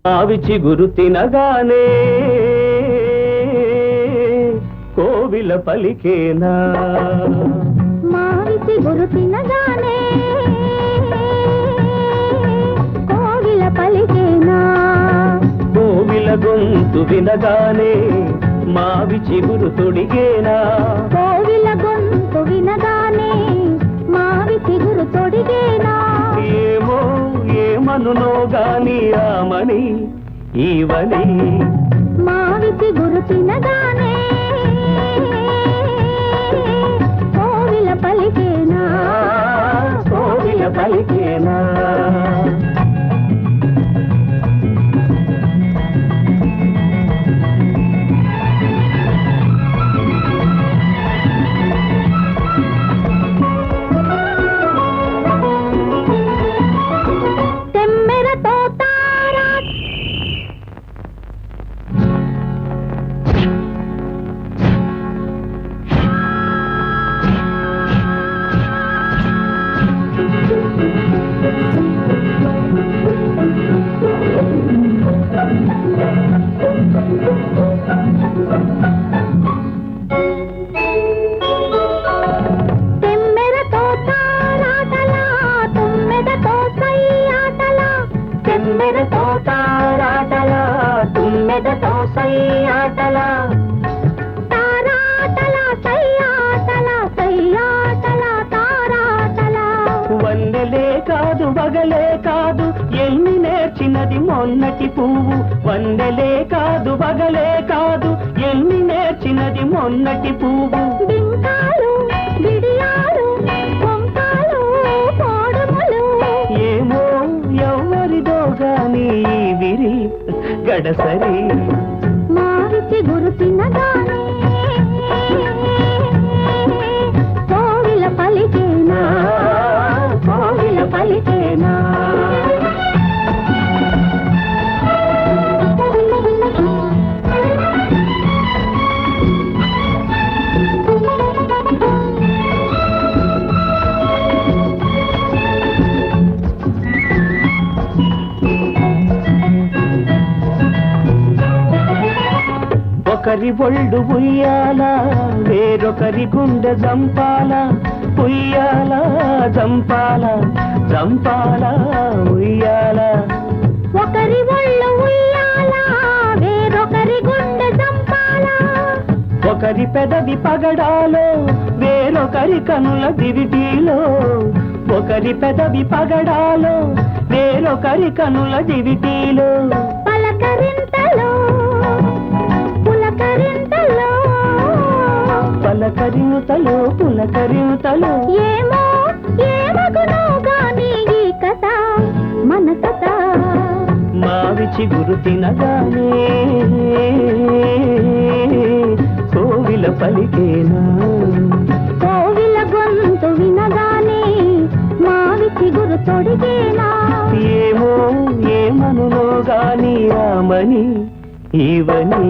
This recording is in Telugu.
ఆవిచి గురు తినగానే కోవిల పలికేనా మావిచి గురు తినగానే కోవిల పలికేనా కోవిల గొంతు వినగానే మావిచి గురు తొడిగేనా కోవిల గొంతు వినగానే మావిచి గురు తొడిగేనా ఏమో ఏమనునో గాని ఆమని ఈవని మావిచి గురు తినగానే కోవిల పలికేనా కోవిల పలికేనా వన్నెలే కాదు వగలే కాదు ఎన్ని నేర్చినది మొన్నటి పువ్వు వన్నెలే కాదు వగలే కాదు ఎన్ని నేర్చినది మొన్నటి పువ్వు ఏమో ఎవరిదో గాని విరి గడసరి మావిచి గురు తినగానే కోవిల పలికేనా కోవిల పలికేనా ఒకరి ఒళ్ళు ఉయ్యాల వేరొకరి గుండె జంపాల ఉయ్యాల జంపాల జంపాల ఉయ్యాల ఒకరి ఒళ్ళు ఉయ్యాల వేరొకరి గుండె జంపాల ఒకరి పెదవి పగడాలో వేరొకరి కనుల దివిటీలో ఒకరి పెదవి పగడాలో వేరొకరి కనుల దివిటీలో పలకరింతలో పలకరింతలో పులకరింతలో ఏమో ఏమగునో గాని ఈ కథ మన కథ మావిచి గురు తినగానే కోవిల పలికేనా కోవిల గొంతు వినగానే మావిచి గురు తొడిగేనా ఏమో ఏమనునో గాని ఆమని ఈవని